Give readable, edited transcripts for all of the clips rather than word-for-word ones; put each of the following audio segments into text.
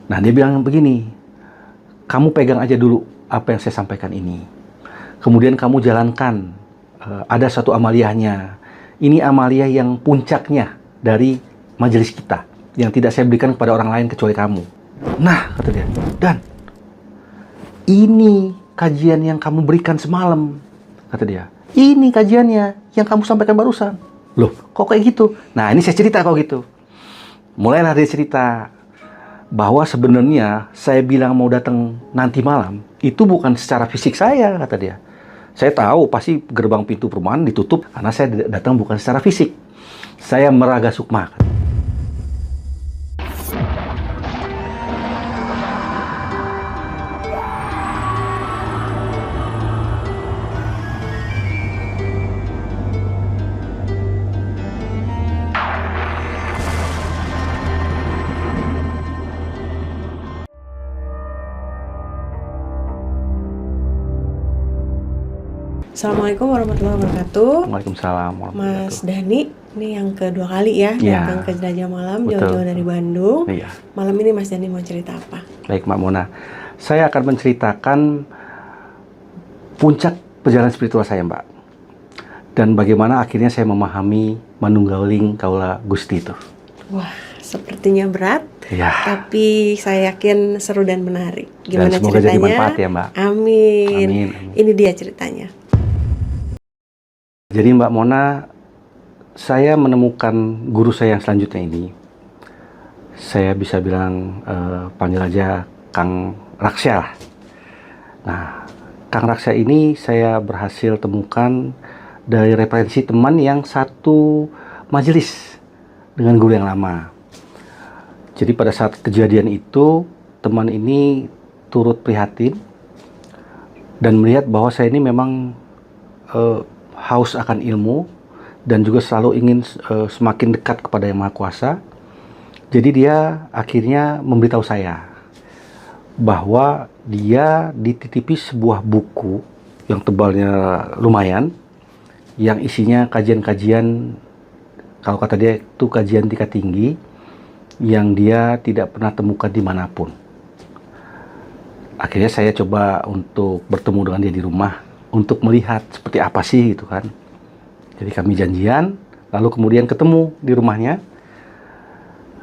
Nah, dia bilang begini, kamu pegang aja dulu apa yang saya sampaikan ini. Kemudian kamu jalankan, ada satu amaliyahnya. Ini amaliyah yang puncaknya dari majelis kita, yang tidak saya berikan kepada orang lain kecuali kamu. Nah, kata dia, dan ini kajian yang kamu berikan semalam, kata dia. Ini kajiannya yang kamu sampaikan barusan. Loh, kok kayak gitu? Nah, ini saya cerita kok gitu. Mulailah dia cerita bahwa sebenarnya saya bilang mau datang nanti malam, itu bukan secara fisik saya, kata dia. Saya tahu pasti gerbang pintu perumahan ditutup karena saya datang bukan secara fisik. Saya meraga sukma. Assalamualaikum warahmatullahi wabarakatuh. Waalaikumsalam warahmatullahi Mas wabarakatuh. Dani, ini yang kedua kali ya Iya. datang ke Jelajah Malam, Betul. jauh-jauh dari Bandung. Iya. Malam ini Mas Dani mau cerita apa? Baik, Mbak Mona. Saya akan menceritakan puncak perjalanan spiritual saya, Mbak. Dan bagaimana akhirnya saya memahami manunggauling kaula Gusti itu. Wah, sepertinya berat, Iya. tapi saya yakin seru dan menarik. Dan Gimana semoga jadi ceritanya? manfaat ya, Mbak. Amin. Amin, amin. Ini dia ceritanya. Jadi Mbak Mona, saya menemukan guru saya yang selanjutnya ini. Saya bisa bilang panggil aja Kang Raksya lah. Nah, Kang Raksya ini saya berhasil temukan dari referensi teman yang satu majelis dengan guru yang lama. Jadi pada saat kejadian itu, teman ini turut prihatin dan melihat bahwa saya ini memang haus akan ilmu dan juga selalu ingin semakin dekat kepada Yang Maha Kuasa. Jadi dia akhirnya memberitahu saya bahwa dia dititipi sebuah buku yang tebalnya lumayan, yang isinya kajian-kajian, kalau kata dia itu kajian tingkat tinggi, yang dia tidak pernah temukan dimanapun. Akhirnya saya coba untuk bertemu dengan dia di rumah, untuk melihat seperti apa sih gitu kan. Jadi kami janjian, lalu kemudian ketemu di rumahnya.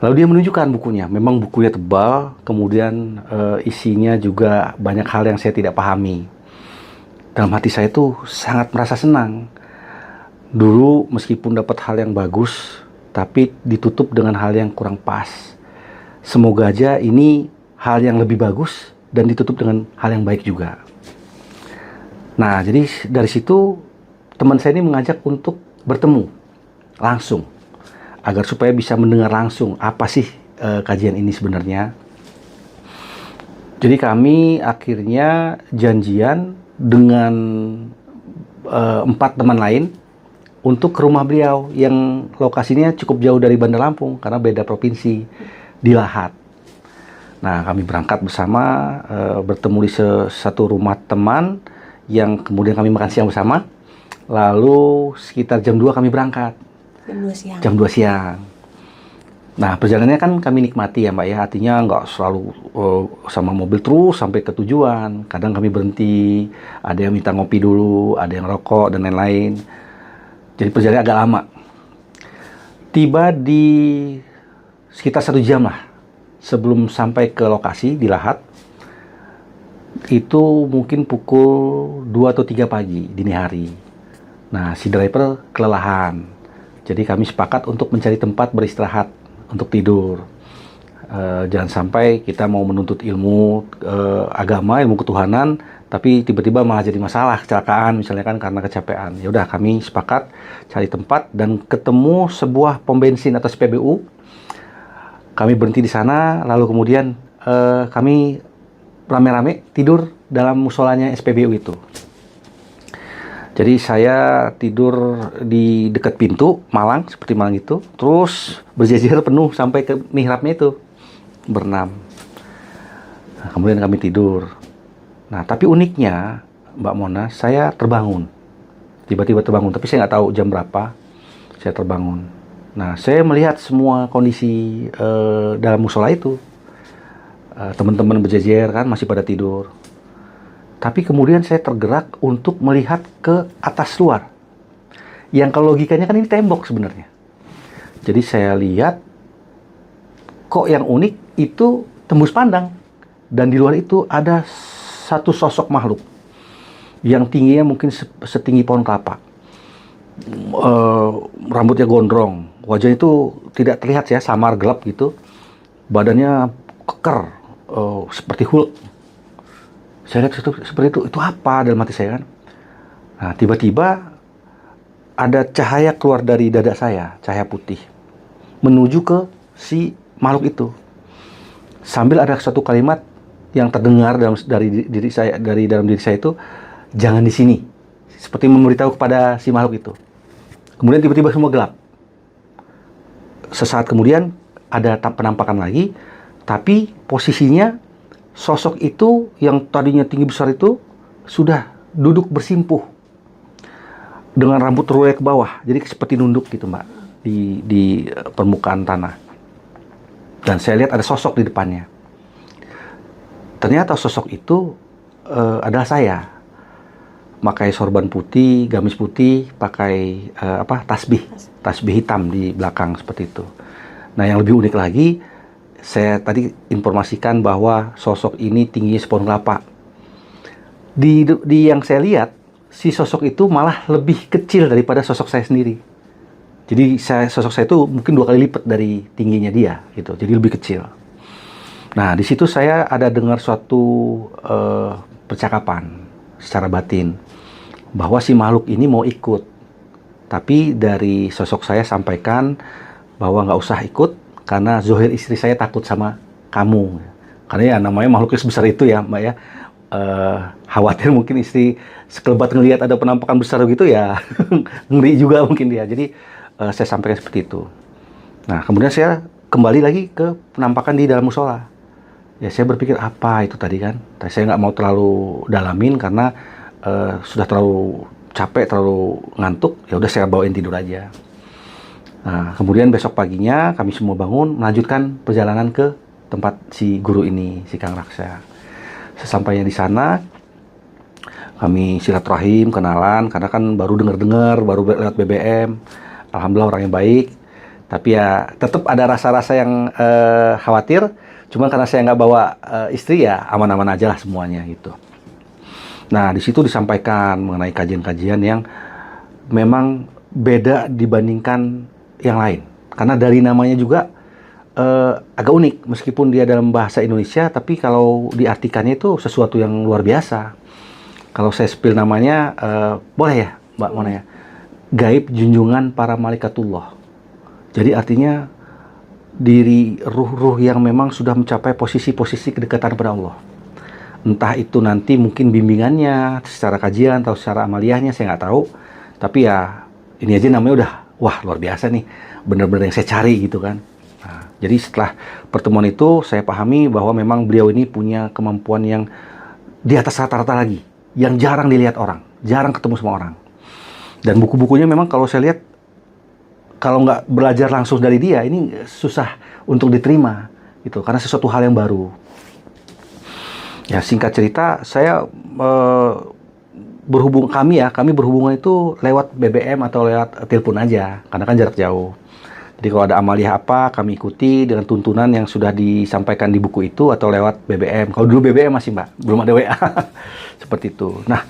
Lalu dia menunjukkan bukunya. Memang bukunya tebal, kemudian isinya juga banyak hal yang saya tidak pahami. Dalam hati saya tuh sangat merasa senang. Dulu meskipun dapat hal yang bagus, tapi ditutup dengan hal yang kurang pas. Semoga aja ini hal yang lebih bagus dan ditutup dengan hal yang baik juga. Nah, jadi dari situ teman saya ini mengajak untuk bertemu langsung, agar supaya bisa mendengar langsung apa sih kajian ini sebenarnya. Jadi kami akhirnya janjian dengan 4 teman lain untuk ke rumah beliau yang lokasinya cukup jauh dari Bandar Lampung karena beda provinsi, di Lahat. Nah, kami berangkat bersama, bertemu di satu rumah teman yang kemudian kami makan siang bersama. Lalu sekitar jam 2 kami berangkat. Jam 2 siang. Jam 2 siang. Nah, perjalanannya kan kami nikmati ya, Mbak ya. Artinya nggak selalu sama mobil terus sampai ke tujuan. Kadang kami berhenti, ada yang minta ngopi dulu, ada yang rokok, dan lain-lain. Jadi perjalanan agak lama. Tiba di sekitar 1 jam lah sebelum sampai ke lokasi di Lahat. Itu mungkin pukul 2 atau 3 pagi, dini hari. Nah, si driver kelelahan. Jadi kami sepakat untuk mencari tempat beristirahat, untuk tidur. Jangan sampai kita mau menuntut ilmu agama, ilmu ketuhanan, tapi tiba-tiba malah jadi masalah, kecelakaan misalnya kan karena kecapean. Ya udah, kami sepakat cari tempat dan ketemu sebuah pom bensin atau SPBU. Kami berhenti di sana, lalu kemudian kami rame-rame tidur dalam musolanya SPBU itu. Jadi saya tidur di dekat pintu Malang, seperti Malang itu, terus berjejer penuh sampai ke mihrabnya itu, berenam. Nah, kemudian kami tidur. Nah, tapi uniknya, Mbak Mona, saya terbangun. Tiba-tiba terbangun, tapi saya nggak tahu jam berapa saya terbangun. Nah, saya melihat semua kondisi dalam musola itu. teman-teman berjejer kan masih pada tidur. Tapi kemudian saya tergerak untuk melihat ke atas luar. Yang kalau logikanya kan ini tembok sebenarnya. Jadi saya lihat, kok yang unik itu tembus pandang. Dan di luar itu ada satu sosok makhluk. Yang tingginya mungkin setinggi pohon kelapa. Rambutnya gondrong. Wajahnya itu tidak terlihat ya, samar gelap gitu. Badannya keker, seperti Hulk. Saya lihat seperti itu apa dalam hati saya kan. Nah, tiba-tiba ada cahaya keluar dari dada saya, cahaya putih, menuju ke si makhluk itu. Sambil ada satu kalimat yang terdengar dari dalam diri saya itu, jangan di sini. Seperti memberitahu kepada si makhluk itu. Kemudian tiba-tiba semua gelap. Sesaat kemudian ada penampakan lagi, tapi posisinya sosok itu yang tadinya tinggi besar itu sudah duduk bersimpuh dengan rambut terurai ke bawah, jadi seperti nunduk gitu Mbak di permukaan tanah. Dan saya lihat ada sosok di depannya. Ternyata sosok itu adalah saya, pakai sorban putih, gamis putih, pakai tasbih hitam di belakang seperti itu. Nah, yang lebih unik lagi, saya tadi informasikan bahwa sosok ini tingginya sepohon kelapa. Di yang saya lihat, si sosok itu malah lebih kecil daripada sosok saya sendiri. Jadi sosok saya itu mungkin 2 kali lipat dari tingginya dia, gitu. Jadi lebih kecil. Nah, di situ saya ada dengar suatu percakapan secara batin bahwa si makhluk ini mau ikut. Tapi dari sosok saya sampaikan bahwa nggak usah ikut, karena Zohir istri saya takut sama kamu. Karena ya namanya makhluknya sebesar itu ya Mbak ya. Khawatir mungkin istri sekelebat ngelihat ada penampakan besar gitu ya. Ngeri juga mungkin dia. Jadi saya sampaikan seperti itu. Nah, kemudian saya kembali lagi ke penampakan di dalam musola. Ya, saya berpikir apa itu tadi kan. Tapi saya nggak mau terlalu dalamin karena sudah terlalu capek, terlalu ngantuk. Ya udah saya bawain tidur aja. Nah, kemudian besok paginya kami semua bangun, melanjutkan perjalanan ke tempat si guru ini, si Kang Raksa. Sesampainya di sana, kami silaturahim, kenalan, karena kan baru dengar-dengar, baru lewat BBM. Alhamdulillah orangnya baik, tapi ya tetap ada rasa-rasa yang khawatir. Cuma karena saya nggak bawa istri ya aman-aman aja lah semuanya gitu. Nah, di situ disampaikan mengenai kajian-kajian yang memang beda dibandingkan yang lain, karena dari namanya juga agak unik, meskipun dia dalam bahasa Indonesia, tapi kalau diartikannya itu sesuatu yang luar biasa. Kalau saya spill namanya, boleh ya Mbak Mona ya? Gaib junjungan para malaikatullah. Jadi artinya diri ruh-ruh yang memang sudah mencapai posisi-posisi kedekatan pada Allah. Entah itu nanti mungkin bimbingannya secara kajian atau secara amaliyahnya, saya nggak tahu. Tapi ya ini aja namanya udah wah luar biasa nih, benar-benar yang saya cari gitu kan. Nah, jadi setelah pertemuan itu saya pahami bahwa memang beliau ini punya kemampuan yang di atas rata-rata lagi, yang jarang dilihat orang, jarang ketemu sama orang. Dan buku-bukunya memang kalau saya lihat, kalau nggak belajar langsung dari dia, ini susah untuk diterima gitu, karena sesuatu hal yang baru. Ya, singkat cerita, saya kami berhubungan itu lewat BBM atau lewat telepon aja, karena kan jarak jauh. Jadi kalau ada amaliyah apa, kami ikuti dengan tuntunan yang sudah disampaikan di buku itu atau lewat BBM. Kalau dulu BBM masih Mbak, belum ada WA. Seperti itu. Nah,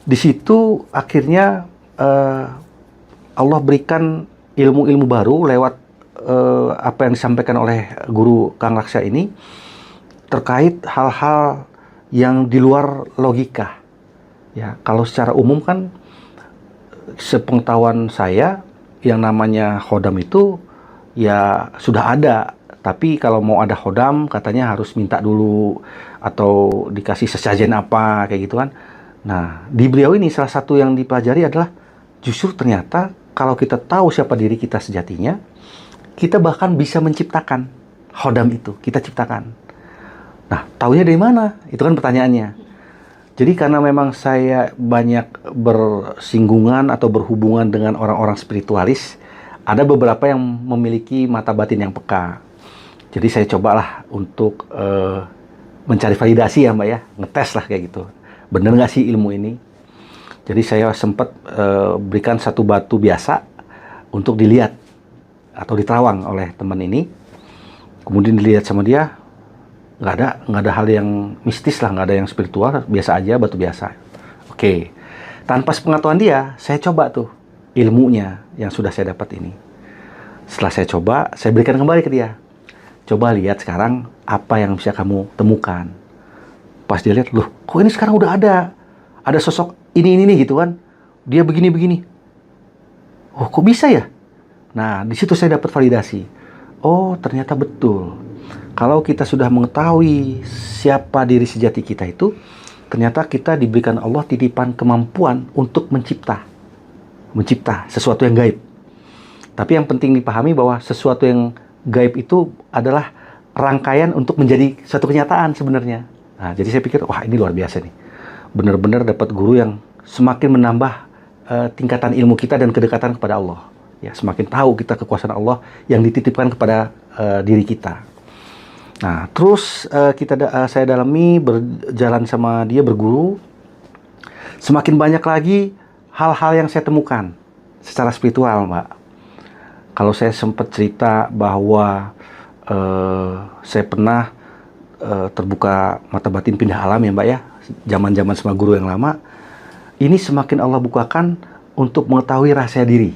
di situ akhirnya Allah berikan ilmu-ilmu baru lewat apa yang disampaikan oleh guru Kang Raksa ini terkait hal-hal yang di luar logika. Ya, kalau secara umum kan sepengetahuan saya yang namanya khodam itu ya sudah ada, tapi kalau mau ada khodam katanya harus minta dulu atau dikasih sesajen apa kayak gitu kan. Nah, di beliau ini salah satu yang dipelajari adalah justru ternyata kalau kita tahu siapa diri kita sejatinya, kita bahkan bisa menciptakan khodam itu, kita ciptakan. Nah, taunya dari mana? Itu kan pertanyaannya. Jadi karena memang saya banyak bersinggungan atau berhubungan dengan orang-orang spiritualis, ada beberapa yang memiliki mata batin yang peka. Jadi saya cobalah untuk mencari validasi ya Mbak ya, ngetes lah kayak gitu. Bener nggak sih ilmu ini? Jadi saya sempat berikan satu batu biasa untuk dilihat atau diterawang oleh teman ini. Kemudian dilihat sama dia, nggak ada hal yang mistis lah, nggak ada yang spiritual, biasa aja, batu biasa. Oke, tanpa sepengetahuan dia, saya coba tuh ilmunya yang sudah saya dapat ini. Setelah saya coba, saya berikan kembali ke dia. Coba lihat sekarang apa yang bisa kamu temukan. Pas dia lihat, loh, kok ini sekarang udah ada sosok ini nih gitu kan. Dia begini. Oh, kok bisa ya? Nah, di situ saya dapat validasi. Oh, ternyata betul. Kalau kita sudah mengetahui siapa diri sejati kita itu, ternyata kita diberikan Allah titipan kemampuan untuk mencipta sesuatu yang gaib. Tapi yang penting dipahami bahwa sesuatu yang gaib itu adalah rangkaian untuk menjadi satu kenyataan sebenarnya. Nah, jadi saya pikir, wah ini luar biasa nih. Benar-benar dapat guru yang semakin menambah tingkatan ilmu kita dan kedekatan kepada Allah. Ya, semakin tahu kita kekuasaan Allah yang dititipkan kepada diri kita. Nah, terus saya dalami, berjalan sama dia, berguru. Semakin banyak lagi hal-hal yang saya temukan secara spiritual, Mbak. Kalau saya sempat cerita bahwa saya pernah terbuka mata batin pindah alam ya Mbak ya, zaman-zaman sama guru yang lama, ini semakin Allah bukakan untuk mengetahui rahasia diri.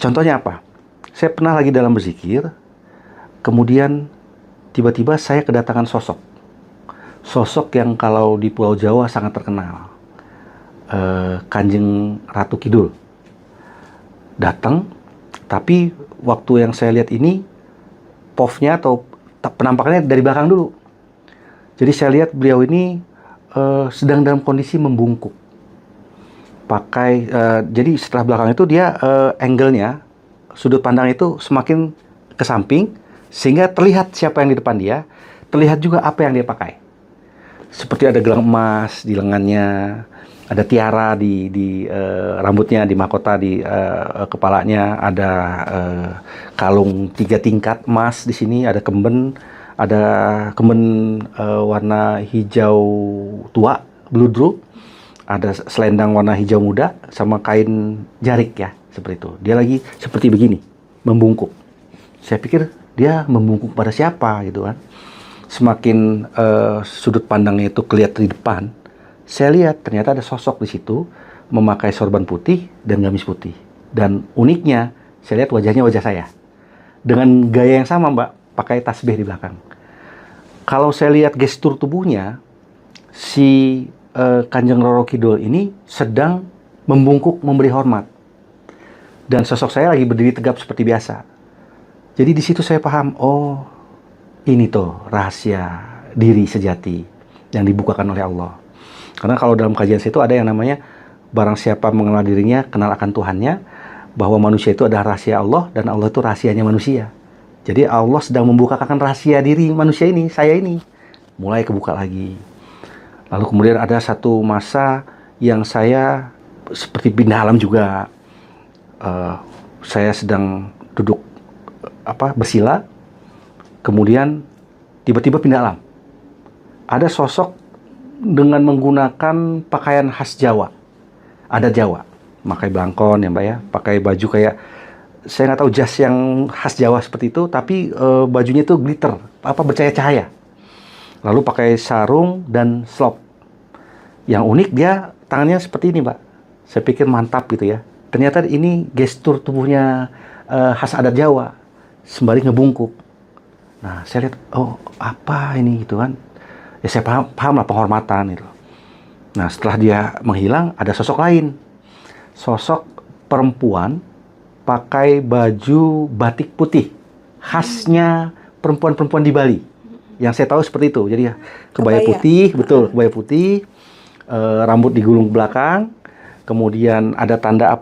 Contohnya apa? Saya pernah lagi dalam berzikir, kemudian tiba-tiba saya kedatangan sosok yang kalau di Pulau Jawa sangat terkenal, Kanjeng Ratu Kidul datang. Tapi waktu yang saya lihat ini, POV-nya atau penampakannya dari belakang dulu. Jadi saya lihat beliau ini sedang dalam kondisi membungkuk. Jadi setelah belakang itu dia angle-nya, sudut pandang itu semakin ke samping, sehingga terlihat siapa yang di depan dia, terlihat juga apa yang dia pakai. Seperti ada gelang emas di lengannya, ada tiara di rambutnya, di mahkota di kepalanya, ada kalung 3 tingkat emas di sini, ada kemben warna hijau tua, bludru, ada selendang warna hijau muda, sama kain jarik ya, seperti itu. Dia lagi seperti begini, membungkuk. Saya pikir dia membungkuk pada siapa gitu kan. Semakin sudut pandangnya itu kelihatan di depan, saya lihat ternyata ada sosok di situ memakai sorban putih dan gamis putih. Dan uniknya, saya lihat wajahnya wajah saya. Dengan gaya yang sama, Mbak, pakai tasbih di belakang. Kalau saya lihat gestur tubuhnya, si Kanjeng Roro Kidul ini sedang membungkuk memberi hormat. Dan sosok saya lagi berdiri tegap seperti biasa. Jadi di situ saya paham, oh ini tuh rahasia diri sejati yang dibukakan oleh Allah. Karena kalau dalam kajian saya itu ada yang namanya barang siapa mengenal dirinya, kenal akan Tuhannya, bahwa manusia itu adalah rahasia Allah dan Allah itu rahasianya manusia. Jadi Allah sedang membukakan rahasia diri manusia ini, saya ini. Mulai kebuka lagi. Lalu kemudian ada satu masa yang saya seperti pindah alam juga. Saya sedang duduk bersila, kemudian tiba-tiba pindah alam. Ada sosok dengan menggunakan pakaian khas Jawa, adat Jawa, pakai belangkon ya Mbak ya, pakai baju kayak, saya nggak tahu jas yang khas Jawa seperti itu, tapi bajunya itu glitter, bercahaya-cahaya. Lalu pakai sarung dan slop. Yang unik dia tangannya seperti ini Mbak. Saya pikir mantap gitu ya. Ternyata ini gestur tubuhnya khas adat Jawa, sembari ngebungkuk. Nah saya lihat, oh apa ini gitu kan. Ya saya paham lah penghormatan itu. Nah setelah dia menghilang, ada sosok lain. Sosok perempuan pakai baju batik putih. Khasnya perempuan-perempuan di Bali. Yang saya tahu seperti itu. Jadi ya kebaya putih, betul, kebaya putih. Rambut digulung ke belakang. Kemudian ada tanda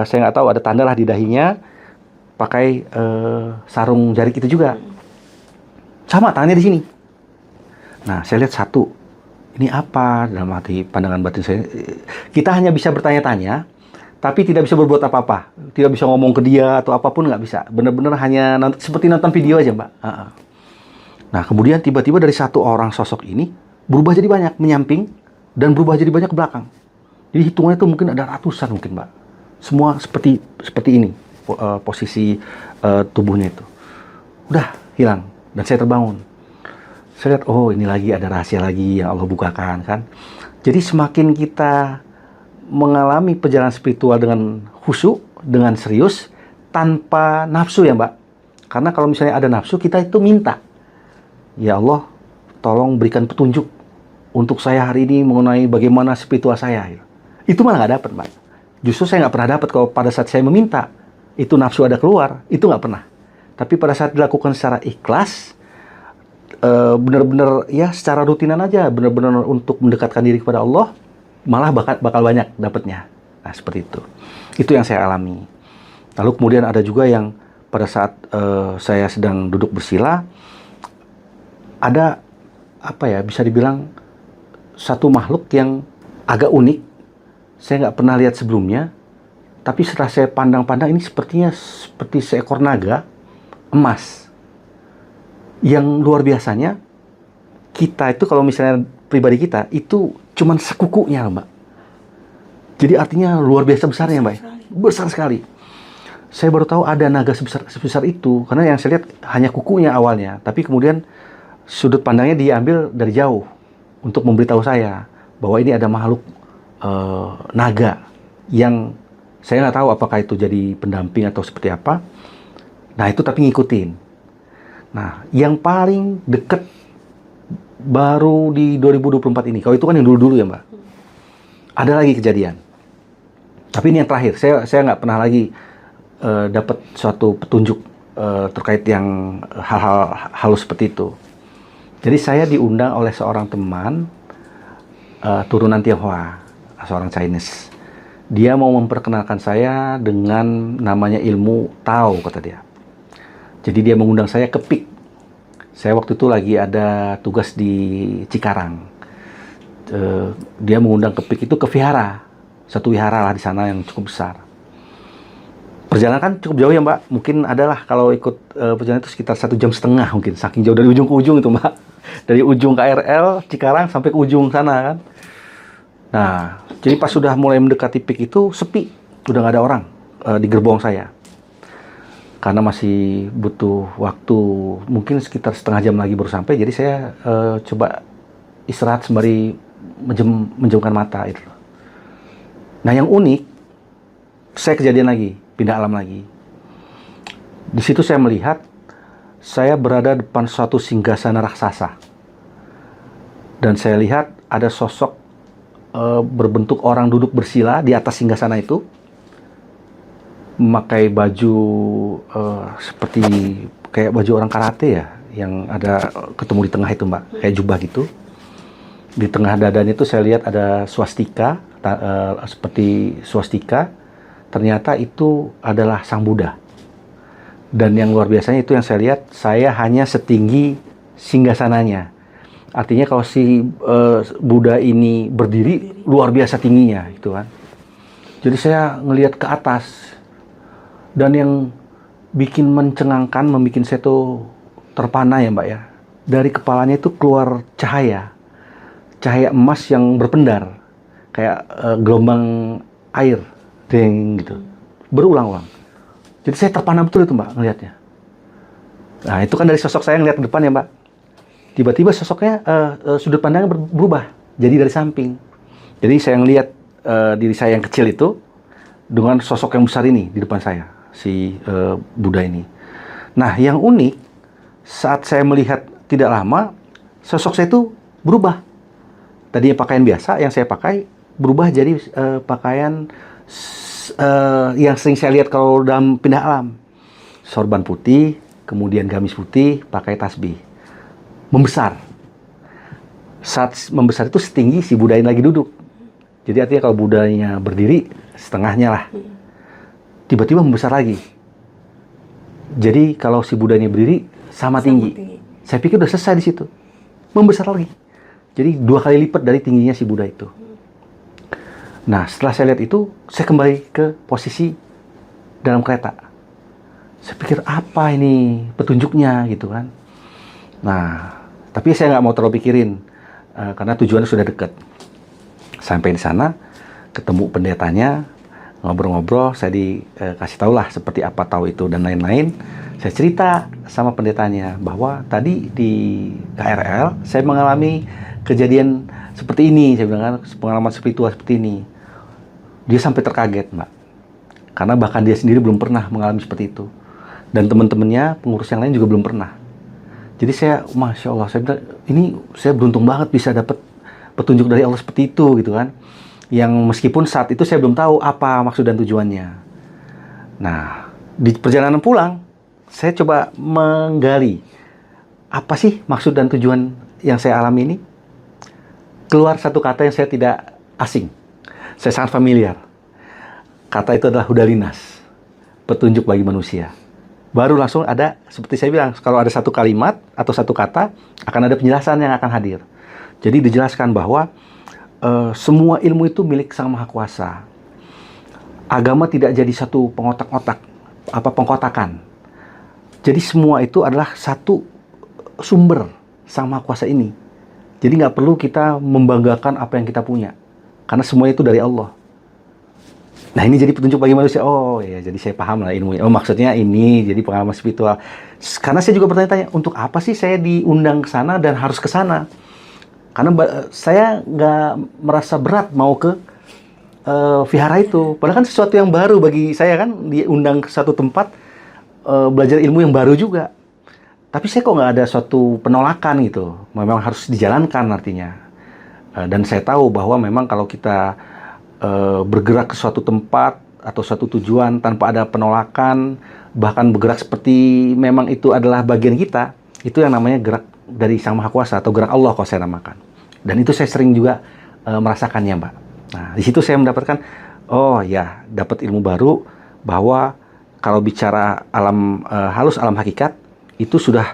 saya nggak tahu, ada tanda lah di dahinya. Pakai sarung jarik itu juga. Sama tangannya di sini. Nah, saya lihat satu, ini apa dalam hati pandangan batin saya? Kita hanya bisa bertanya-tanya, tapi tidak bisa berbuat apa-apa. Tidak bisa ngomong ke dia atau apapun, nggak bisa. Benar-benar hanya seperti nonton video aja, Mbak. Nah, kemudian tiba-tiba dari satu orang sosok ini berubah jadi banyak, menyamping, dan berubah jadi banyak ke belakang. Jadi hitungannya itu mungkin ada ratusan mungkin, Mbak. Semua seperti ini posisi tubuhnya itu. Udah hilang dan saya terbangun. Saya lihat, oh ini lagi ada rahasia lagi yang Allah bukakan kan. Jadi semakin kita mengalami perjalanan spiritual dengan khusyuk, dengan serius, tanpa nafsu ya Mbak. Karena kalau misalnya ada nafsu, kita itu minta, ya Allah, tolong berikan petunjuk untuk saya hari ini mengenai bagaimana spiritual saya. Itu malah nggak dapat, Mbak. Justru saya nggak pernah dapat kalau pada saat saya meminta, itu nafsu ada keluar, itu nggak pernah. Tapi pada saat dilakukan secara ikhlas, benar-benar ya secara rutinan aja, benar-benar untuk mendekatkan diri kepada Allah, malah bakal banyak dapatnya. Nah, seperti itu. Itu yang saya alami. Lalu kemudian ada juga yang pada saat saya sedang duduk bersila, ada apa ya, bisa dibilang satu makhluk yang agak unik. Saya nggak pernah lihat sebelumnya, tapi setelah saya pandang-pandang, ini sepertinya seperti seekor naga emas. Yang luar biasanya, kita itu kalau misalnya pribadi kita, itu cuman sekukunya, Mbak. Jadi artinya luar biasa besarnya, Mbak. Besar sekali. Saya baru tahu ada naga sebesar itu, karena yang saya lihat hanya kukunya awalnya, tapi kemudian sudut pandangnya diambil dari jauh untuk memberitahu saya bahwa ini ada makhluk naga yang saya nggak tahu apakah itu jadi pendamping atau seperti apa. Nah itu tapi ngikutin. Nah yang paling deket baru di 2024 ini. Kalau itu kan yang dulu-dulu ya Mbak. Ada lagi kejadian. Tapi ini yang terakhir. Saya nggak pernah lagi dapat suatu petunjuk terkait yang hal-hal halus seperti itu. Jadi saya diundang oleh seorang teman turunan Tionghoa, seorang Chinese. Dia mau memperkenalkan saya dengan namanya ilmu Tao, kata dia. Jadi dia mengundang saya ke PIK. Saya waktu itu lagi ada tugas di Cikarang. Dia mengundang ke PIK itu ke vihara. Satu wihara lah di sana yang cukup besar. Perjalanan kan cukup jauh ya Mbak. Mungkin adalah kalau ikut perjalanan itu sekitar 1,5 jam mungkin. Saking jauh dari ujung ke ujung itu Mbak. Dari ujung KRL Cikarang sampai ke ujung sana kan. Nah, jadi pas sudah mulai mendekati PIK itu sepi. Udah nggak ada orang di gerbong saya. Karena masih butuh waktu mungkin sekitar setengah jam lagi baru sampai. Jadi saya coba istirahat sembari menjamkan mata itu. Nah, yang unik, saya kejadian lagi, pindah alam lagi. Di situ saya melihat saya berada depan suatu singgasana raksasa. Dan saya lihat ada sosok berbentuk orang duduk bersila di atas singgasana itu, memakai baju seperti kayak baju orang karate ya, yang ada ketemu di tengah itu Mbak, kayak jubah gitu. Di tengah dadanya itu saya lihat ada swastika, seperti swastika. Ternyata itu adalah Sang Buddha. Dan yang luar biasanya itu yang saya lihat, saya hanya setinggi singgasananya. Artinya kalau si Buddha ini berdiri, luar biasa tingginya, gitu kan. Jadi saya ngelihat ke atas, dan yang bikin mencengangkan, membuat saya tuh terpana ya Mbak ya. Dari kepalanya itu keluar cahaya emas yang berpendar, kayak gelombang air, deng gitu, berulang-ulang. Jadi saya terpana betul itu Mbak ngelihatnya. Nah itu kan dari sosok saya ngelihat ke depan ya Mbak. Tiba-tiba sosoknya sudut pandangnya berubah jadi dari samping. Jadi saya ngelihat diri saya yang kecil itu dengan sosok yang besar ini di depan saya, si Buddha ini. Nah yang unik, saat saya melihat tidak lama, sosok saya itu berubah. Tadinya pakaian biasa yang saya pakai berubah jadi pakaian yang sering saya lihat kalau dalam pindah alam. Sorban putih, kemudian gamis putih, pakai tasbih. Membesar. Saat membesar itu setinggi si Buddha ini lagi duduk. Jadi artinya kalau Buddhanya berdiri, setengahnya lah. Tiba-tiba membesar lagi. Jadi kalau si Buddhanya berdiri, sama tinggi. Saya pikir udah selesai di situ. Membesar lagi. Jadi 2 kali lipat dari tingginya si Buddha itu. Nah, setelah saya lihat itu, saya kembali ke posisi dalam kereta. Saya pikir apa ini petunjuknya gitu kan. Nah, tapi saya nggak mau terlalu pikirin, karena tujuannya sudah dekat. Sampai di sana, ketemu pendetanya, ngobrol-ngobrol, saya dikasih tahu lah seperti apa tahu itu dan lain-lain. Saya cerita sama pendetanya bahwa tadi di KRL saya mengalami kejadian seperti ini, saya bilang kan, pengalaman spiritual seperti ini. Dia sampai terkaget, Mbak. Karena bahkan dia sendiri belum pernah mengalami seperti itu. Dan teman-temannya, pengurus yang lain juga belum pernah. Jadi saya, Masya Allah, saya bilang, ini saya beruntung banget bisa dapat petunjuk dari Allah seperti itu, gitu kan. Yang meskipun saat itu saya belum tahu apa maksud dan tujuannya. Nah, di perjalanan pulang, saya coba menggali, apa sih maksud dan tujuan yang saya alami ini? Keluar satu kata yang saya tidak asing. Saya sangat familiar. Kata itu adalah hudalinas, petunjuk bagi manusia. Baru langsung ada, seperti saya bilang, kalau ada satu kalimat atau satu kata, akan ada penjelasan yang akan hadir. Jadi dijelaskan bahwa semua ilmu itu milik Sang Maha Kuasa. Agama tidak jadi satu pengkotakan. Jadi semua itu adalah satu sumber Sang Maha Kuasa ini. Jadi nggak perlu kita membanggakan apa yang kita punya, karena semua itu dari Allah. Nah, ini jadi petunjuk bagi manusia. Oh ya, jadi saya paham lah ilmunya. Oh, maksudnya ini jadi pengalaman spiritual. Karena saya juga bertanya-tanya, untuk apa sih saya diundang ke sana dan harus ke sana? Karena saya nggak merasa berat mau ke vihara itu. Padahal kan sesuatu yang baru bagi saya, kan diundang ke satu tempat belajar ilmu yang baru juga. Tapi saya kok nggak ada suatu penolakan gitu. Memang harus dijalankan artinya. Dan saya tahu bahwa memang kalau kita bergerak ke suatu tempat atau suatu tujuan tanpa ada penolakan, bahkan bergerak seperti memang itu adalah bagian kita, itu yang namanya gerak dari Sang Maha Kuasa atau gerak Allah kalau saya namakan. Dan itu saya sering juga merasakannya, Mbak. Nah, di situ saya mendapatkan, oh ya, dapat ilmu baru bahwa kalau bicara alam halus, alam hakikat, itu sudah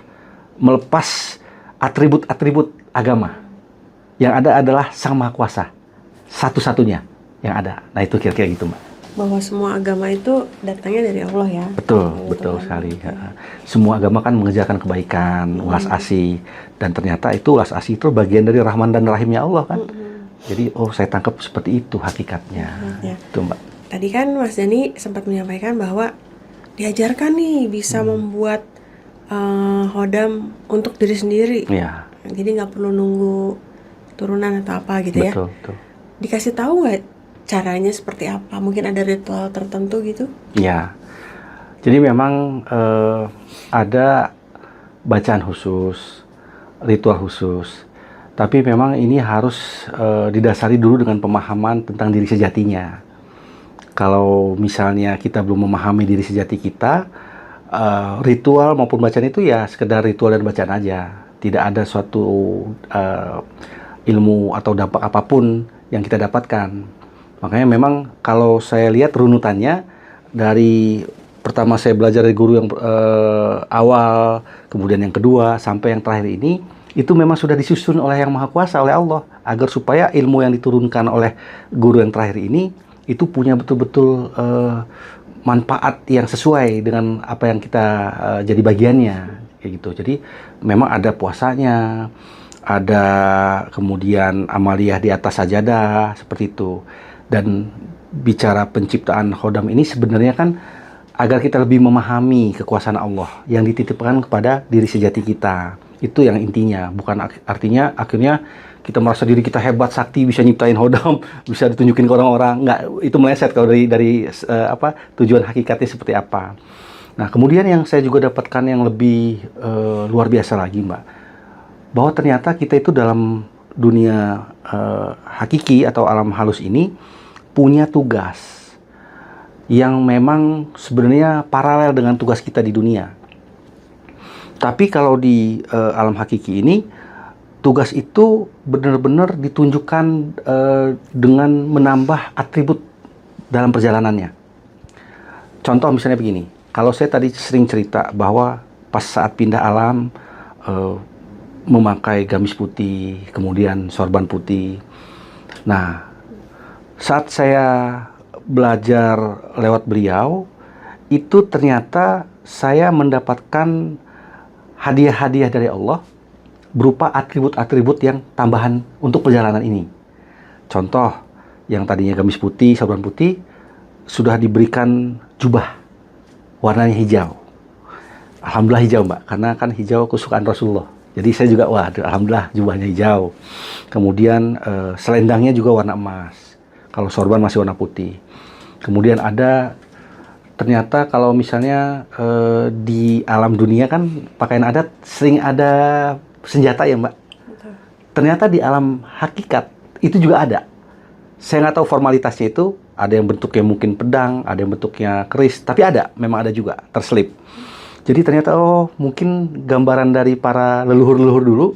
melepas atribut-atribut agama. Yang ada adalah Sang Maha Kuasa, satu-satunya yang ada. Nah, itu kira-kira gitu, Mbak. Bahwa semua agama itu datangnya dari Allah ya. Betul sekali. Semua agama kan mengejarkan kebaikan, ulas asih, dan ternyata itu ulas asih itu bagian dari Rahman dan Rahimnya Allah kan. Jadi, oh, saya tangkap seperti itu hakikatnya. Ya. Itu, Mbak. Tadi kan Mas Dani sempat menyampaikan bahwa diajarkan nih bisa membuat hodam untuk diri sendiri. Iya. Jadi nggak perlu nunggu turunan atau apa gitu ya. Betul. Dikasih tahu nggak caranya seperti apa? Mungkin ada ritual tertentu gitu? Iya. Jadi memang ada bacaan khusus, ritual khusus. Tapi memang ini harus didasari dulu dengan pemahaman tentang diri sejatinya. Kalau misalnya kita belum memahami diri sejati kita, ritual maupun bacaan itu ya sekedar ritual dan bacaan aja. Tidak ada suatu ilmu atau dampak apapun yang kita dapatkan. Makanya memang kalau saya lihat runutannya, dari pertama saya belajar dari guru yang awal, kemudian yang kedua, sampai yang terakhir ini, itu memang sudah disusun oleh Yang Maha Kuasa, oleh Allah, agar supaya ilmu yang diturunkan oleh guru yang terakhir ini, itu punya betul-betul manfaat yang sesuai dengan apa yang kita jadi bagiannya, kayak gitu. Jadi memang ada puasanya, ada kemudian amaliyah di atas sajadah, seperti itu. Dan bicara penciptaan khodam ini sebenarnya kan agar kita lebih memahami kekuasaan Allah yang dititipkan kepada diri sejati kita. Itu yang intinya, bukan artinya akhirnya kita merasa diri kita hebat, sakti, bisa nyiptain khodam, bisa ditunjukin ke orang-orang. Nggak, itu meleset kalau dari tujuan hakikatnya seperti apa. Nah, kemudian yang saya juga dapatkan yang lebih luar biasa lagi, Mbak, bahwa ternyata kita itu dalam dunia hakiki atau alam halus ini punya tugas yang memang sebenarnya paralel dengan tugas kita di dunia. Tapi kalau di alam hakiki ini, tugas itu benar-benar ditunjukkan dengan menambah atribut dalam perjalanannya. Contoh misalnya begini, kalau saya tadi sering cerita bahwa pas saat pindah alam, memakai gamis putih, kemudian sorban putih. Nah, saat saya belajar lewat beliau, itu ternyata saya mendapatkan hadiah-hadiah dari Allah berupa atribut-atribut yang tambahan untuk perjalanan ini. Contoh, yang tadinya gamis putih, sablon putih, sudah diberikan jubah warnanya hijau. Alhamdulillah hijau, Mbak, karena kan hijau kesukaan Rasulullah. Jadi saya juga, wah, alhamdulillah jubahnya hijau. Kemudian selendangnya juga warna emas. Kalau sorban masih warna putih. Kemudian ada, ternyata kalau misalnya di alam dunia kan pakaian adat sering ada senjata ya, Mbak. Betul. Ternyata di alam hakikat itu juga ada. Saya nggak tahu formalitasnya itu, ada yang bentuknya mungkin pedang, ada yang bentuknya keris, tapi ada, memang ada juga, terselip. Jadi ternyata, oh mungkin gambaran dari para leluhur-leluhur dulu,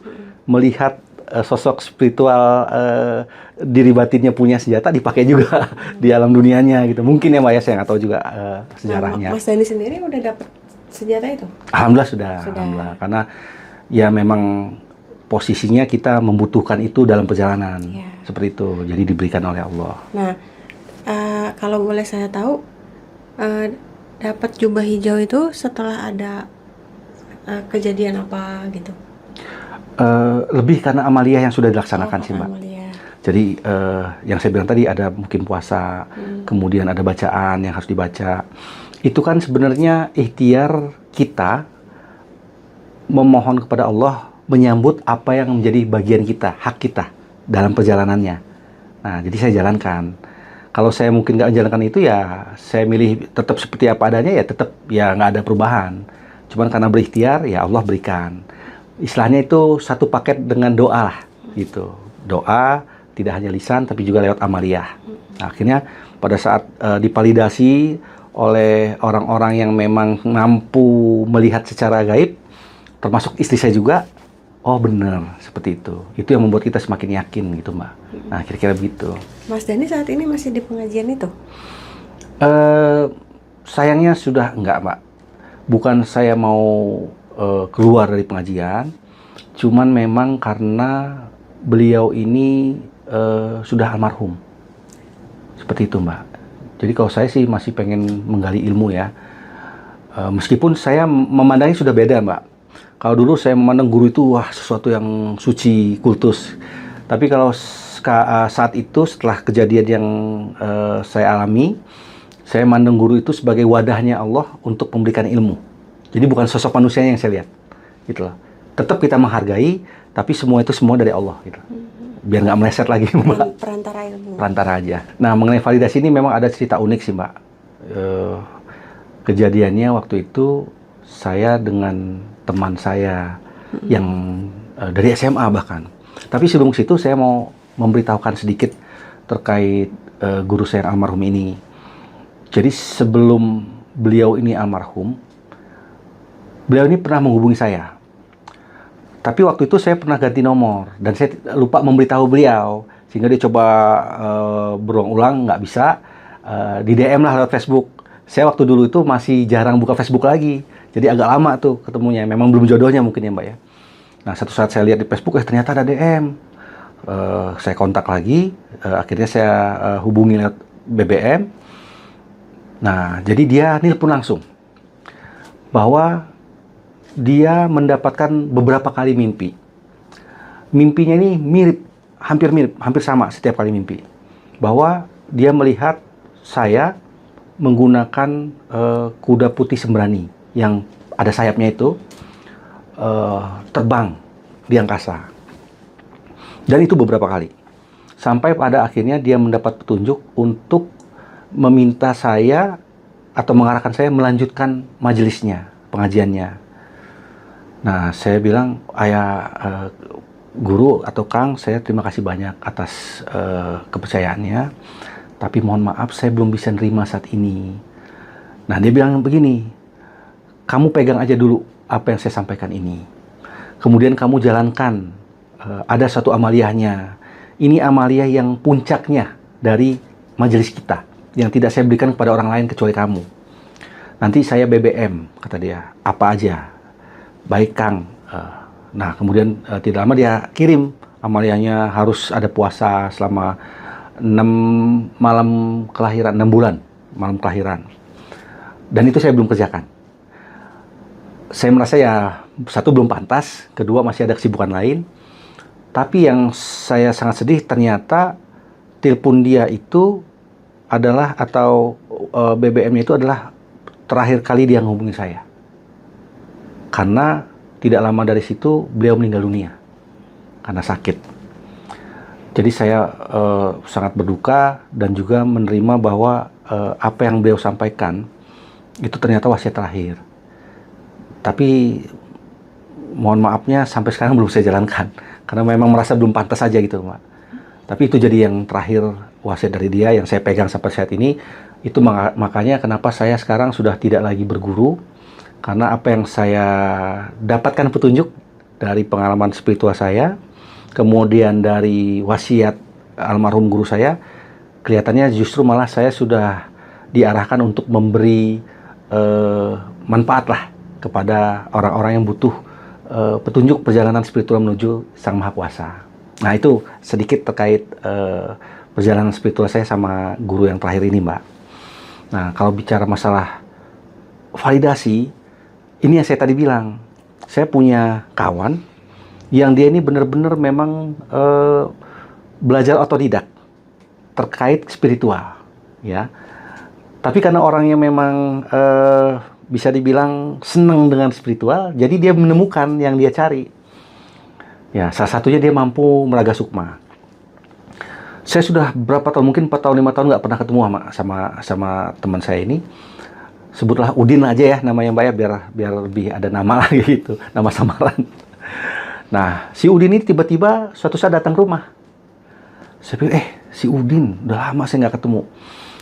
melihat sosok spiritual diri batinnya punya senjata, dipakai juga di alam dunianya gitu. Mungkin ya Mbak ya, saya nggak tahu juga sejarahnya. Nah, Mas Dani sendiri udah dapet senjata itu? Alhamdulillah sudah. Alhamdulillah. Karena ya memang posisinya kita membutuhkan itu dalam perjalanan. Iya. Seperti itu, jadi diberikan oleh Allah. Nah, kalau boleh saya tahu, dapat jubah hijau itu setelah ada kejadian apa gitu? Lebih karena amaliyah yang sudah dilaksanakan sih Mbak. Amalia. Jadi yang saya bilang tadi ada mungkin puasa, kemudian ada bacaan yang harus dibaca. Itu kan sebenarnya ikhtiar kita memohon kepada Allah menyambut apa yang menjadi bagian kita, hak kita dalam perjalanannya. Nah, jadi saya jalankan. Kalau saya mungkin nggak menjalankan itu ya saya milih tetap seperti apa adanya, ya tetap ya nggak ada perubahan. Cuman karena berikhtiar ya Allah berikan. Istilahnya itu satu paket dengan doa lah gitu. Doa tidak hanya lisan tapi juga lewat amaliyah. Nah, akhirnya pada saat dipalidasi oleh orang-orang yang memang mampu melihat secara gaib, termasuk istri saya juga, oh benar seperti itu. Itu yang membuat kita semakin yakin gitu Mbak. Nah kira-kira begitu. Mas Dani saat ini masih di pengajian itu? Sayangnya sudah enggak Mbak. Bukan saya mau keluar dari pengajian, cuman memang karena beliau ini sudah almarhum. Seperti itu Mbak. Jadi kalau saya sih masih pengen menggali ilmu ya. Meskipun saya memandangnya sudah beda Mbak. Kalau dulu saya memandang guru itu wah sesuatu yang suci, kultus. Tapi kalau saat itu setelah kejadian yang saya alami, saya memandang guru itu sebagai wadahnya Allah untuk memberikan ilmu. Jadi bukan sosok manusianya yang saya lihat, gitu loh. Tetap kita menghargai, tapi semua itu semua dari Allah, gitu. Biar nggak meleset lagi, Mbak. Perantara ilmu. Perantara aja. Nah mengenai validasi ini memang ada cerita unik sih Mbak. Kejadiannya waktu itu saya dengan teman saya yang dari SMA bahkan. Tapi sebelum situ saya mau memberitahukan sedikit terkait guru saya yang almarhum ini. Jadi sebelum beliau ini almarhum, beliau ini pernah menghubungi saya. Tapi waktu itu saya pernah ganti nomor dan saya lupa memberitahu beliau, sehingga dia coba berulang-ulang nggak bisa, di DM lah lewat Facebook. Saya waktu dulu itu masih jarang buka Facebook lagi. Jadi agak lama tuh ketemunya, memang belum jodohnya mungkin ya Mbak ya. Nah satu saat saya lihat di Facebook, ternyata ada DM. Saya kontak lagi, akhirnya saya hubungi lewat BBM. Nah jadi dia nelpon langsung, bahwa dia mendapatkan beberapa kali mimpi. Mimpinya ini hampir sama setiap kali mimpi. Bahwa dia melihat saya menggunakan kuda putih sembrani yang ada sayapnya itu terbang di angkasa. Dan itu beberapa kali. Sampai pada akhirnya dia mendapat petunjuk untuk meminta saya atau mengarahkan saya melanjutkan majelisnya, pengajiannya. Nah, saya bilang, ayah guru atau Kang, saya terima kasih banyak atas kepercayaannya. Tapi mohon maaf, saya belum bisa nerima saat ini. Nah, dia bilang begini, kamu pegang aja dulu apa yang saya sampaikan ini. Kemudian kamu jalankan, ada satu amaliyahnya. Ini amaliyah yang puncaknya dari majelis kita, yang tidak saya berikan kepada orang lain kecuali kamu. Nanti saya BBM, kata dia, apa aja. Baik Kang. Nah, kemudian tidak lama dia kirim amaliyahnya, harus ada puasa selama 6 bulan malam kelahiran. Dan itu saya belum kerjakan. saya merasa ya, satu belum pantas, kedua masih ada kesibukan lain. Tapi yang saya sangat sedih ternyata telepon dia itu adalah atau BBM-nya itu adalah terakhir kali dia menghubungi saya. Karena tidak lama dari situ beliau meninggal dunia karena sakit. Jadi saya sangat berduka dan juga menerima bahwa apa yang beliau sampaikan itu ternyata wasiat terakhir. Tapi mohon maafnya sampai sekarang belum saya jalankan karena memang merasa belum pantas saja gitu, Mbak. Tapi itu jadi yang terakhir wasiat dari dia yang saya pegang sampai saat ini. Itu makanya kenapa saya sekarang sudah tidak lagi berguru, karena apa yang saya dapatkan petunjuk dari pengalaman spiritual saya, kemudian dari wasiat almarhum guru saya, kelihatannya justru malah saya sudah diarahkan untuk memberi manfaat lah kepada orang-orang yang butuh petunjuk perjalanan spiritual menuju Sang Maha Kuasa. Nah, itu sedikit terkait perjalanan spiritual saya sama guru yang terakhir ini, Mbak. Nah, kalau bicara masalah validasi, ini yang saya tadi bilang. Saya punya kawan yang dia ini benar-benar memang belajar otodidak terkait spiritual, ya. Tapi karena orangnya memang bisa dibilang senang dengan spiritual, jadi dia menemukan yang dia cari. Ya, salah satunya dia mampu meraga sukma. Saya sudah berapa tahun, mungkin 4 tahun, 5 tahun nggak pernah ketemu sama teman saya ini. Sebutlah Udin aja ya namanya, Mbak ya, biar lebih ada nama lagi gitu, nama samaran. Nah, si Udin ini tiba-tiba suatu saat datang ke rumah. Saya pikir, si Udin, udah lama saya nggak ketemu.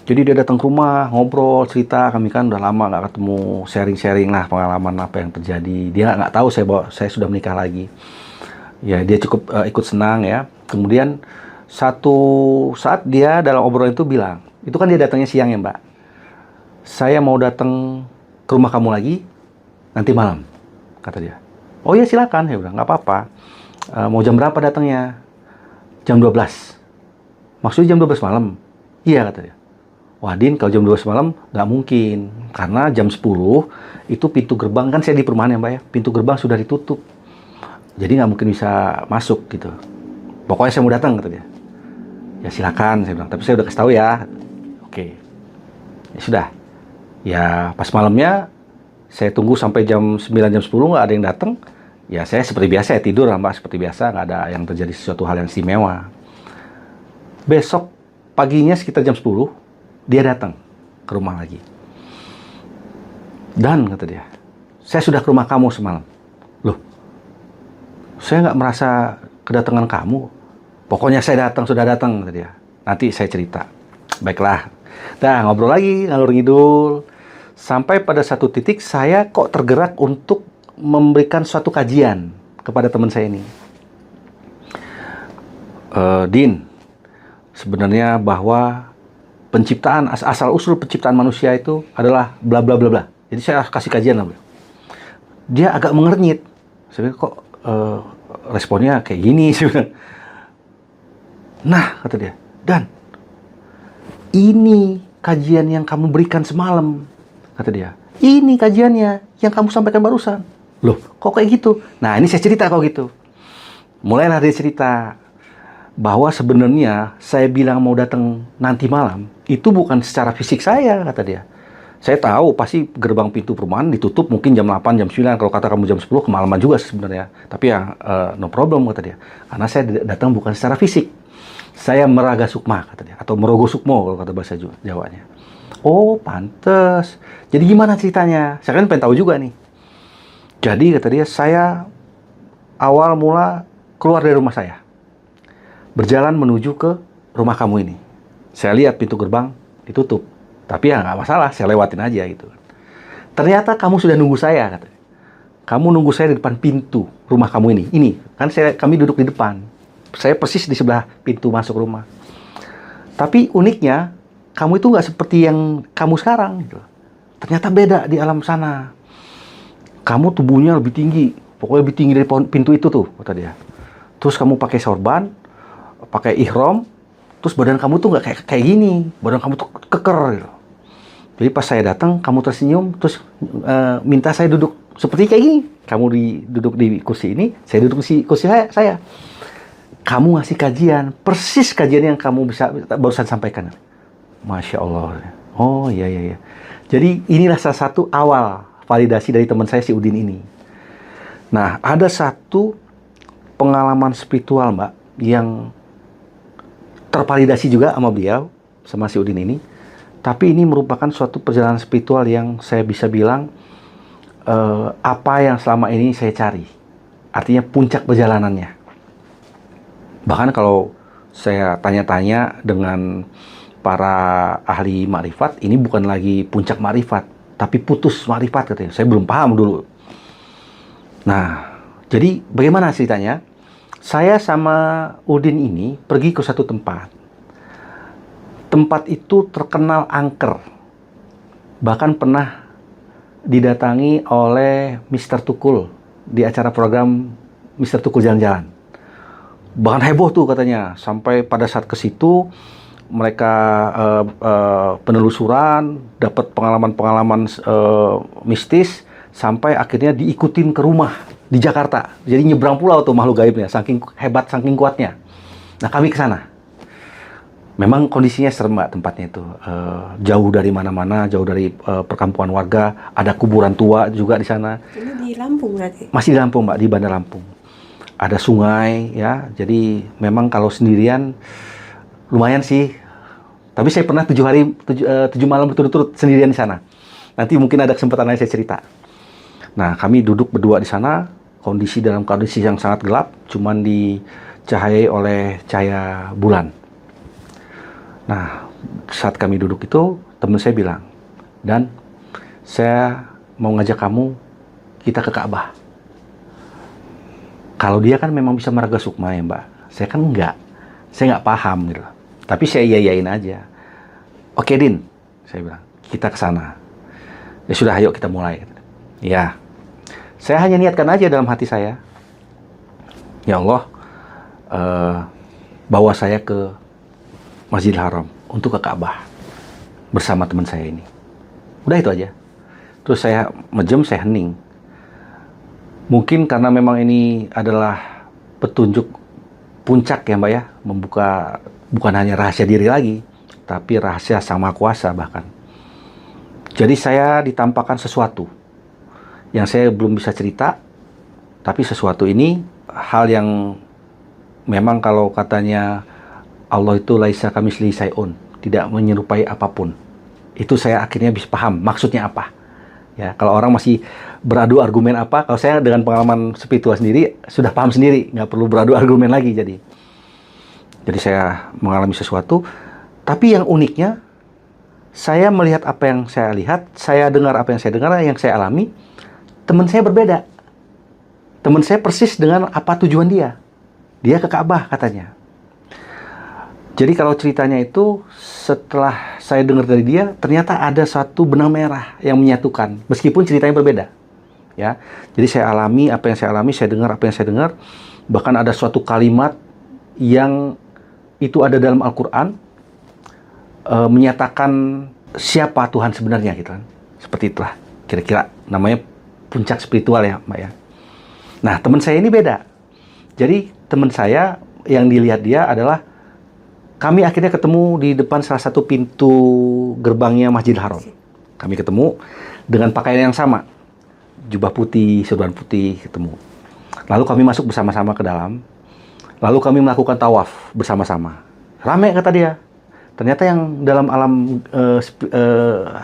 Jadi dia datang ke rumah, ngobrol, cerita, kami kan udah lama nggak ketemu, sharing-sharing lah pengalaman apa yang terjadi. Dia nggak tahu saya sudah menikah lagi. Ya, dia cukup ikut senang ya. Kemudian satu saat dia dalam obrolan itu bilang, itu kan dia datangnya siang ya, Mbak. Saya mau datang ke rumah kamu lagi nanti malam, kata dia. Oh ya silakan, ya udah nggak apa-apa. Mau jam berapa datangnya? Jam 12. Maksudnya jam 12 malam? Iya, kata dia. Wah, Din, kalau jam 12 malam nggak mungkin. Karena jam 10 itu pintu gerbang, kan saya di perumahan ya, Mbak ya. Pintu gerbang sudah ditutup. Jadi nggak mungkin bisa masuk gitu. Pokoknya saya mau datang, kata dia. Ya silakan, saya bilang. Tapi saya udah kasih tahu ya. Oke. Ya sudah. Ya pas malamnya saya tunggu sampai jam 9, jam 10 nggak ada yang datang. Ya saya seperti biasa ya tidur lah, Mbak, seperti biasa, nggak ada yang terjadi sesuatu hal yang istimewa. Besok paginya sekitar jam 10 dia datang ke rumah lagi. Dan kata dia, saya sudah ke rumah kamu semalam. Loh, saya nggak merasa kedatangan kamu. Pokoknya saya datang, sudah datang, kata dia. Nanti saya cerita. Baiklah. Nah, ngobrol lagi, ngalur ngidul. Sampai pada satu titik saya kok tergerak untuk memberikan suatu kajian kepada teman saya ini. Din, sebenarnya bahwa penciptaan, asal-usul penciptaan manusia itu adalah bla bla bla bla. Jadi saya kasih kajian lah. Dia agak mengernyit. Saya bilang, kok responnya kayak gini sih. Nah, kata dia, Dan, ini kajian yang kamu berikan semalam, kata dia. Ini kajiannya yang kamu sampaikan barusan. Loh, kok kayak gitu? Nah, ini saya cerita kok gitu. Mulailah dia cerita bahwa sebenarnya saya bilang mau datang nanti malam, itu bukan secara fisik saya, kata dia. Saya tahu pasti gerbang pintu perumahan ditutup mungkin jam 8, jam 9, kalau kata kamu jam 10, kemalaman juga sebenarnya. Tapi ya, no problem, kata dia. Karena saya datang bukan secara fisik. Saya meraga sukma, kata dia. Atau merogo sukmo, kalau kata bahasa Jawanya. Oh, pantes. Jadi gimana ceritanya? Saya kan pengen tahu juga nih. Jadi, kata dia, saya awal mula keluar dari rumah saya. Berjalan menuju ke rumah kamu ini. Saya lihat pintu gerbang ditutup. Tapi ya nggak masalah, saya lewatin aja gitu. Ternyata kamu sudah nunggu saya, katanya. Kamu nunggu saya di depan pintu rumah kamu ini. Ini, kan kami duduk di depan. Saya persis di sebelah pintu masuk rumah. Tapi uniknya, kamu itu nggak seperti yang kamu sekarang. Gitu. Ternyata beda di alam sana. Kamu tubuhnya lebih tinggi. Pokoknya lebih tinggi dari pintu itu tuh, kata dia. Terus kamu pakai sorban, pakai ihram, terus badan kamu tuh nggak kayak gini. Badan kamu tuh keker gitu. Jadi pas saya datang, kamu tersenyum, terus minta saya duduk Seperti kayak gini. Kamu duduk di kursi ini, saya duduk di kursi saya. Kamu ngasih kajian, persis kajian yang kamu bisa barusan sampaikan. Masya Allah. Oh iya, iya, iya. Jadi inilah salah satu awal validasi dari teman saya si Udin ini. Nah, ada satu pengalaman spiritual, Mbak, yang tervalidasi juga sama beliau, sama si Udin ini. Tapi ini merupakan suatu perjalanan spiritual yang saya bisa bilang apa yang selama ini saya cari. Artinya puncak perjalanannya. Bahkan kalau saya tanya-tanya dengan para ahli makrifat, ini bukan lagi puncak makrifat, tapi putus makrifat katanya. Saya belum paham dulu. Nah, jadi bagaimana ceritanya? Saya sama Udin ini pergi ke satu tempat. Tempat itu terkenal angker. Bahkan pernah didatangi oleh Mr. Tukul di acara program Mr. Tukul Jalan-Jalan. Bahkan heboh tuh katanya, sampai pada saat ke situ mereka penelusuran, dapat pengalaman-pengalaman mistis, sampai akhirnya diikutin ke rumah di Jakarta. Jadi nyebrang pulau tuh makhluk gaibnya, saking hebat, saking kuatnya. Nah, kami ke sana. Memang kondisinya serem, Mbak, tempatnya itu. Jauh dari mana-mana, jauh dari perkampungan warga, ada kuburan tua juga di sana. Ini di Lampung berarti? Masih di Lampung, Mbak, di Bandar Lampung. Ada sungai, ya. Jadi memang kalau sendirian lumayan sih. Tapi saya pernah 7 malam berturut-turut sendirian di sana. Nanti mungkin ada kesempatan lain saya cerita. Nah, kami duduk berdua di sana, dalam kondisi yang sangat gelap, cuman dicahayai oleh cahaya bulan. Nah, saat kami duduk itu, teman saya bilang, "Dan, saya mau ngajak kamu, kita ke Ka'bah." Kalau dia kan memang bisa meraga sukma ya, Mbak. Saya kan enggak. Saya nggak paham gitu. Tapi saya iya-iyain aja. "Oke, Din," saya bilang, "kita ke sana." "Ya sudah, ayo kita mulai." Ya, saya hanya niatkan aja dalam hati saya, "Ya Allah, bawa saya ke Masjidil Haram untuk ke Ka'bah bersama teman saya ini." Udah itu aja. Terus saya mejem, saya hening. Mungkin karena memang ini adalah petunjuk puncak ya, Mbak ya, membuka bukan hanya rahasia diri lagi, tapi rahasia Sang Maha Kuasa bahkan. Jadi saya ditampakkan sesuatu yang saya belum bisa cerita, tapi sesuatu ini hal yang memang kalau katanya Allah itu laisa kamitslihi syai'un, tidak menyerupai apapun. Itu saya akhirnya bisa paham maksudnya apa. Ya, kalau orang masih beradu argumen apa, kalau saya dengan pengalaman spiritual sendiri sudah paham sendiri, nggak perlu beradu argumen lagi. Jadi saya mengalami sesuatu, tapi yang uniknya saya melihat apa yang saya lihat, saya dengar apa yang saya dengar, yang saya alami, teman saya berbeda. Teman saya persis dengan apa tujuan dia. Dia ke Ka'bah katanya. Jadi kalau ceritanya itu setelah saya dengar dari dia, ternyata ada satu benang merah yang menyatukan, meskipun ceritanya berbeda. Ya, jadi saya alami apa yang saya alami, saya dengar apa yang saya dengar. Bahkan ada suatu kalimat yang itu ada dalam Al-Quran, menyatakan siapa Tuhan sebenarnya gitu kan. Seperti itulah kira-kira namanya puncak spiritual ya, Mbak ya. Nah, teman saya ini beda. Jadi teman saya yang dilihat dia adalah, kami akhirnya ketemu di depan salah satu pintu gerbangnya Masjidil Haram. Kami ketemu dengan pakaian yang sama, jubah putih, serban putih, ketemu. Lalu kami masuk bersama-sama ke dalam. Lalu kami melakukan tawaf bersama-sama. Rame kata dia. Ternyata yang dalam alam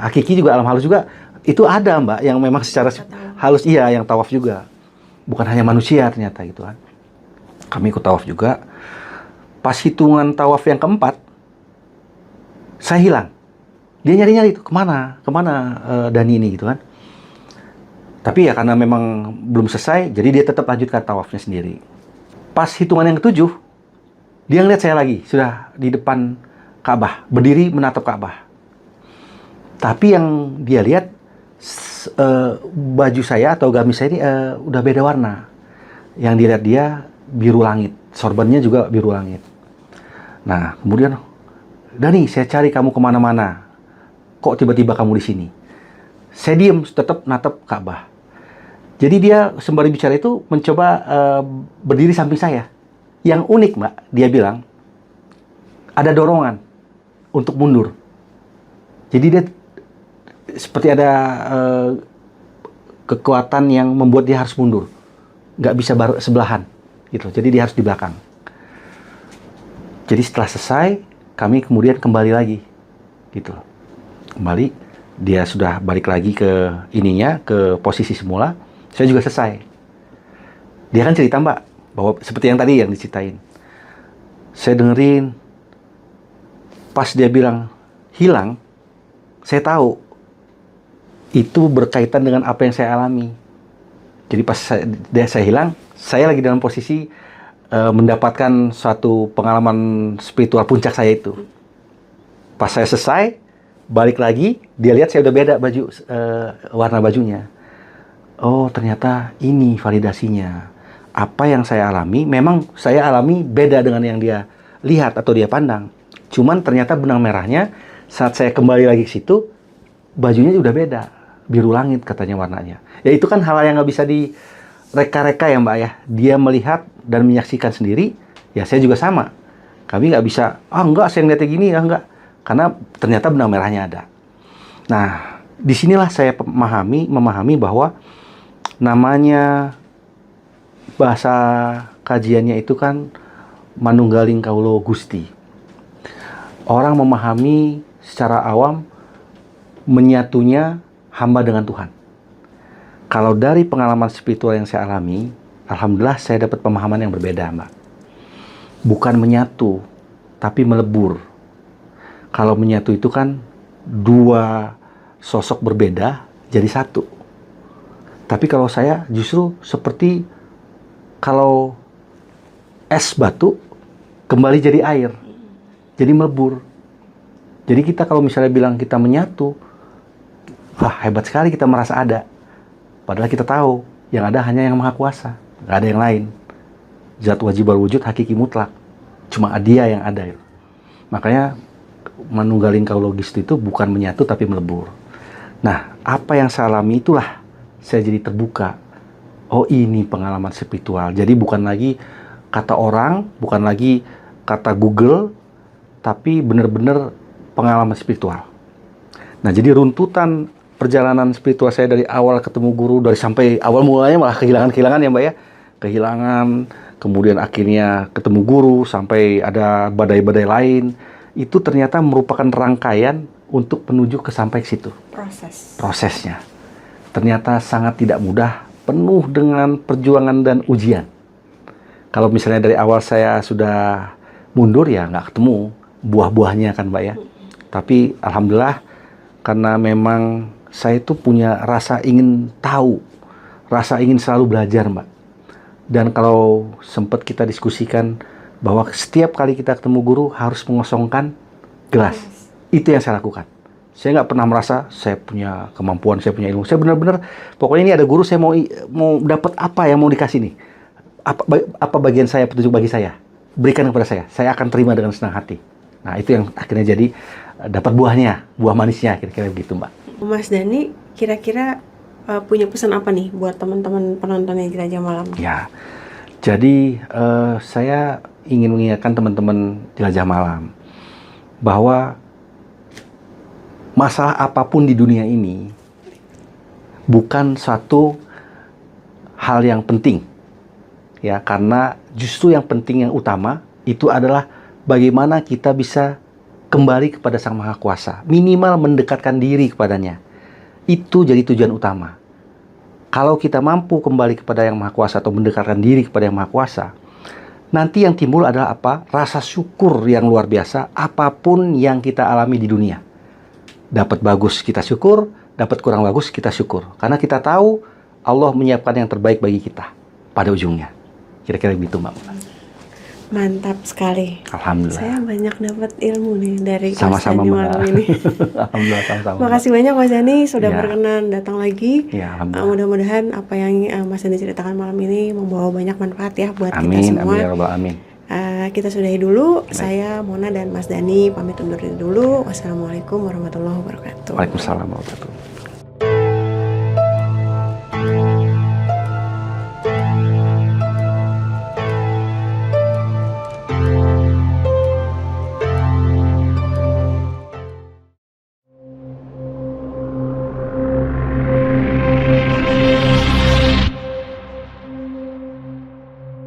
hakiki juga, alam halus juga, itu ada, Mbak, yang memang secara halus, iya, yang tawaf juga. Bukan hanya manusia ternyata gitu kan. Kami ikut tawaf juga. Pas hitungan tawaf yang keempat, saya hilang. Dia nyari-nyari itu kemana Dani ini gitu kan. Tapi ya karena memang belum selesai, jadi dia tetap lanjutkan tawafnya sendiri. Pas hitungan yang ketujuh, dia ngeliat saya lagi, sudah di depan Ka'bah, berdiri menatap Ka'bah. Tapi yang dia lihat, baju saya atau gamis saya ini udah beda warna. Yang dilihat dia biru langit, sorbannya juga biru langit. Nah, kemudian, "Dani, saya cari kamu kemana-mana. Kok tiba-tiba kamu di sini?" Saya diem, tetap natap Ka'bah. Jadi dia sembari bicara itu mencoba berdiri samping saya. Yang unik, Mbak, dia bilang ada dorongan untuk mundur. Jadi dia seperti ada kekuatan yang membuat dia harus mundur, nggak bisa sebelahan, gitu. Jadi dia harus di belakang. Jadi setelah selesai, kami kemudian kembali lagi, gitu. Kembali, dia sudah balik lagi ke ininya, ke posisi semula. Saya juga selesai. Dia kan cerita, Mbak, bahwa seperti yang tadi yang diceritain. Saya dengerin, pas dia bilang hilang, saya tahu itu berkaitan dengan apa yang saya alami. Jadi pas saya hilang, saya lagi dalam posisi mendapatkan suatu pengalaman spiritual puncak saya itu. Pas saya selesai, balik lagi, dia lihat saya udah beda baju, warna bajunya. Oh, ternyata ini validasinya. Apa yang saya alami, memang saya alami beda dengan yang dia lihat atau dia pandang. Cuman ternyata benang merahnya, saat saya kembali lagi ke situ, bajunya udah beda. Biru langit katanya warnanya. Ya itu kan hal yang nggak bisa direka-reka ya, Mbak ya. Dia melihat dan menyaksikan sendiri, ya saya juga sama. Kami nggak bisa, enggak saya ngeliatnya gini, ya enggak. Karena ternyata benang merahnya ada. Nah, disinilah saya memahami bahwa namanya bahasa kajiannya itu kan manunggaling kaulo Gusti. Orang memahami secara awam menyatunya hamba dengan Tuhan. Kalau dari pengalaman spiritual yang saya alami, alhamdulillah saya dapat pemahaman yang berbeda, Mbak. Bukan menyatu, tapi melebur. Kalau menyatu itu kan dua sosok berbeda jadi satu. Tapi kalau saya justru seperti kalau es batu kembali jadi air. Jadi melebur. Jadi kita kalau misalnya bilang kita menyatu, wah hebat sekali kita merasa ada. Padahal kita tahu yang ada hanya yang Maha Kuasa, nggak ada yang lain. Zat wajib wujud hakiki mutlak, cuma Dia yang ada. Makanya manunggaling kaulo Gusti itu bukan menyatu tapi melebur. Nah, apa yang saya alami itulah saya jadi terbuka. Oh, ini pengalaman spiritual. Jadi bukan lagi kata orang, bukan lagi kata Google, tapi benar-benar pengalaman spiritual. Nah, jadi runtutan perjalanan spiritual saya dari awal ketemu guru, dari sampai awal mulanya malah kehilangan-kehilangan ya, Mbak ya. Kehilangan, kemudian akhirnya ketemu guru, sampai ada badai-badai lain. Itu ternyata merupakan rangkaian untuk menuju ke sampai ke situ. Prosesnya. Ternyata sangat tidak mudah, penuh dengan perjuangan dan ujian. Kalau misalnya dari awal saya sudah mundur ya nggak ketemu buah-buahnya kan, Mbak ya. Tapi alhamdulillah karena memang saya itu punya rasa ingin tahu, rasa ingin selalu belajar, Mbak. Dan kalau sempat kita diskusikan bahwa setiap kali kita ketemu guru harus mengosongkan gelas. Itu yang saya lakukan. Saya nggak pernah merasa saya punya kemampuan, saya punya ilmu. Saya benar-benar, pokoknya ini ada guru, saya mau dapat apa yang mau dikasih nih. Apa bagian saya, petunjuk bagi saya. Berikan kepada saya akan terima dengan senang hati. Nah, itu yang akhirnya jadi dapat buahnya, buah manisnya, kira-kira begitu, Mbak. Mas Dhani, kira-kira punya pesan apa nih buat teman-teman penontonnya Jelajah Malam? Ya, jadi saya ingin mengingatkan teman-teman Jelajah Malam bahwa masalah apapun di dunia ini bukan suatu hal yang penting. Ya, karena justru yang penting, yang utama itu adalah bagaimana kita bisa kembali kepada Sang Maha Kuasa, minimal mendekatkan diri kepadanya. Itu jadi tujuan utama. Kalau kita mampu kembali kepada Yang Maha Kuasa atau mendekatkan diri kepada Yang Maha Kuasa, nanti yang timbul adalah apa? Rasa syukur yang luar biasa apapun yang kita alami di dunia. Dapat bagus kita syukur, dapat kurang bagus kita syukur. Karena kita tahu Allah menyiapkan yang terbaik bagi kita pada ujungnya. Kira-kira begitu, Mbak. Mantap sekali. Alhamdulillah. Saya banyak dapat ilmu nih dari Sama-sama, Mas Dhani malam ini. Alhamdulillah, sama-sama. Makasih banyak Mas Dhani sudah Ya. berkenan datang lagi. Ya, alhamdulillah. Mudah-mudahan apa yang Mas Dhani ceritakan malam ini membawa banyak manfaat ya buat kita Amin, semua. amin ya rabbal alamin. Kita sudahi dulu. Baik. Saya Mona dan Mas Dhani pamit undur diri dulu. Wassalamualaikum warahmatullahi wabarakatuh. Waalaikumsalam warahmatullahi wabarakatuh.